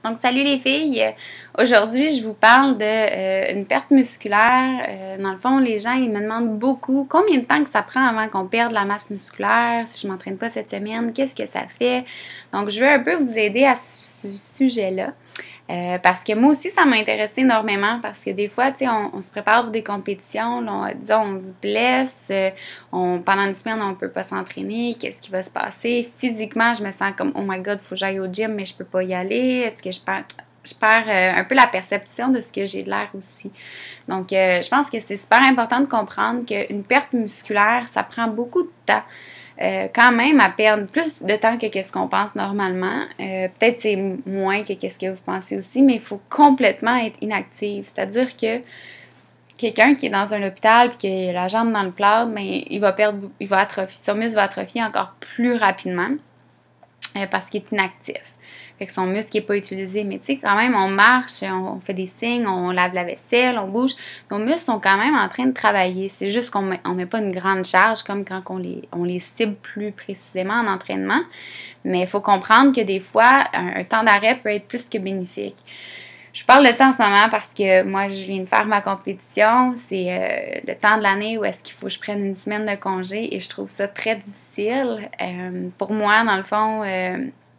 Donc, salut les filles! Aujourd'hui, je vous parle de une perte musculaire. Dans le fond, les gens, ils me demandent beaucoup combien de temps que ça prend avant qu'on perde la masse musculaire, si je m'entraîne pas cette semaine, qu'est-ce que ça fait? Donc, je veux un peu vous aider à ce sujet-là. Parce que moi aussi, ça m'a intéressé énormément parce que des fois, tu sais, on se prépare pour des compétitions, là, disons, on se blesse, pendant une semaine, on peut pas s'entraîner, qu'est-ce qui va se passer? Physiquement, je me sens comme, oh my god, faut que j'aille au gym, mais je peux pas y aller. Est-ce que je perds un peu la perception de ce que j'ai de l'air aussi. Donc, je pense que c'est super important de comprendre qu'une perte musculaire, ça prend beaucoup de temps. Quand même à perdre plus de temps que ce qu'on pense normalement. Peut-être c'est moins que ce que vous pensez aussi, mais il faut complètement être inactif. C'est-à-dire que quelqu'un qui est dans un hôpital et qui a la jambe dans le plâtre, ben, il va atrophier, son muscle va atrophier encore plus rapidement parce qu'il est inactif. Fait que son muscle n'est pas utilisé. Mais tu sais, quand même, on marche, on fait des signes, on lave la vaisselle, on bouge. Nos muscles sont quand même en train de travailler. C'est juste qu'on met pas une grande charge comme quand on les cible plus précisément en entraînement. Mais il faut comprendre que des fois, un temps d'arrêt peut être plus que bénéfique. Je parle de ça en ce moment parce que moi, je viens de faire ma compétition. C'est le temps de l'année où est-ce qu'il faut que je prenne une semaine de congé et je trouve ça très difficile. Pour moi, dans le fond,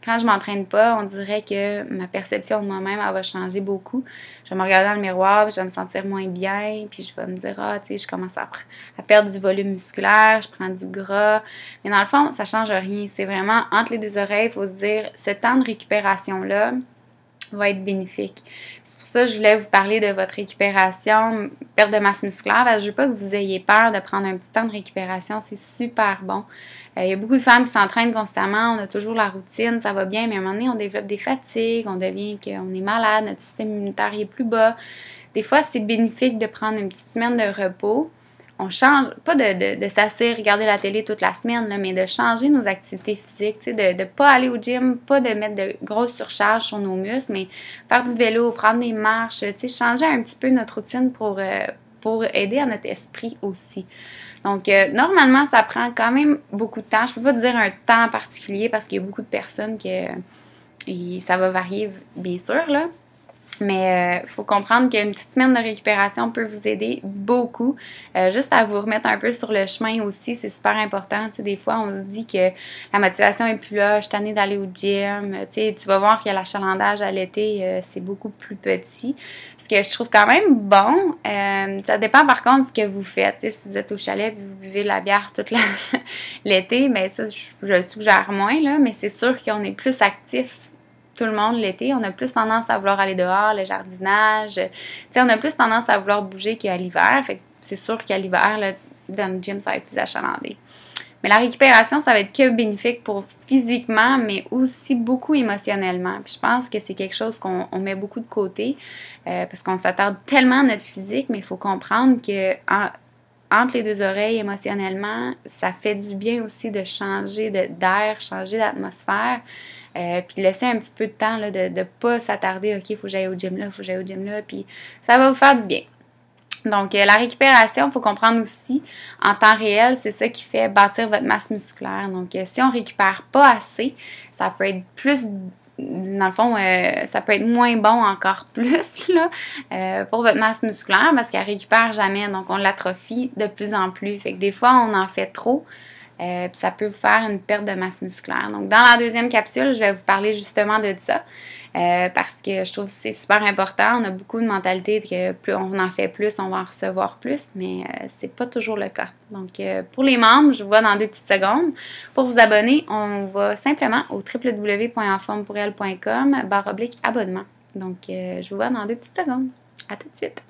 quand je m'entraîne pas, on dirait que ma perception de moi-même, elle va changer beaucoup. Je vais me regarder dans le miroir, puis je vais me sentir moins bien, puis je vais me dire, tu sais, je commence à perdre du volume musculaire, je prends du gras. Mais dans le fond, ça change rien. C'est vraiment entre les deux oreilles, il faut se dire, ce temps de récupération-là va être bénéfique. C'est pour ça que je voulais vous parler de votre récupération, perte de masse musculaire, parce que je veux pas que vous ayez peur de prendre un petit temps de récupération, c'est super bon. Il y a beaucoup de femmes qui s'entraînent constamment, on a toujours la routine, ça va bien, mais à un moment donné, on développe des fatigues, on devient qu'on est malade, notre système immunitaire est plus bas. Des fois, c'est bénéfique de prendre une petite semaine de repos. On change, pas de s'asseoir, regarder la télé toute la semaine, là, mais de changer nos activités physiques, de ne pas aller au gym, pas de mettre de grosses surcharges sur nos muscles, mais faire du vélo, prendre des marches, changer un petit peu notre routine pour aider à notre esprit aussi. Donc, normalement, ça prend quand même beaucoup de temps. Je peux pas dire un temps particulier parce qu'il y a beaucoup de personnes ça va varier, bien sûr, là. Mais il faut comprendre qu'une petite semaine de récupération peut vous aider beaucoup. Juste à vous remettre un peu sur le chemin aussi, c'est super important. Tu sais, des fois, on se dit que la motivation est plus là, je suis tannée d'aller au gym. Tu vas voir que l'achalandage à l'été, c'est beaucoup plus petit. Ce que je trouve quand même bon. Ça dépend par contre de ce que vous faites. Tu sais, si vous êtes au chalet et vous buvez de la bière toute l'été, ben ça, je le suggère moins, là, mais c'est sûr qu'on est plus actif. Tout le monde l'été, on a plus tendance à vouloir aller dehors, le jardinage. Tu sais, on a plus tendance à vouloir bouger qu'à l'hiver. Fait que c'est sûr qu'à l'hiver, là, dans le gym, ça va être plus achalandé. Mais la récupération, ça va être que bénéfique pour physiquement, mais aussi beaucoup émotionnellement. Puis je pense que c'est quelque chose qu'on met beaucoup de côté parce qu'on s'attarde tellement à notre physique, mais il faut comprendre que entre les deux oreilles, émotionnellement, ça fait du bien aussi de changer d'air, changer d'atmosphère. Puis laisser un petit peu de temps là, de ne pas s'attarder, OK, il faut que j'aille au gym là, il faut que j'aille au gym là, puis ça va vous faire du bien. Donc, la récupération, il faut comprendre aussi, en temps réel, c'est ça qui fait bâtir votre masse musculaire. Donc, si on ne récupère pas assez, ça peut être plus, dans le fond, ça peut être moins bon encore plus là, pour votre masse musculaire parce qu'elle ne récupère jamais. Donc, on l'atrophie de plus en plus. Fait que des fois, on en fait trop. Puis ça peut vous faire une perte de masse musculaire. Donc, dans la deuxième capsule, je vais vous parler justement de ça parce que je trouve que c'est super important. On a beaucoup de mentalité que plus on en fait plus, on va en recevoir plus, mais c'est pas toujours le cas. Donc, pour les membres, je vous vois dans 2 petites secondes. Pour vous abonner, on va simplement au www.enformepourelle.com/abonnement. Donc, je vous vois dans 2 petites secondes. À tout de suite!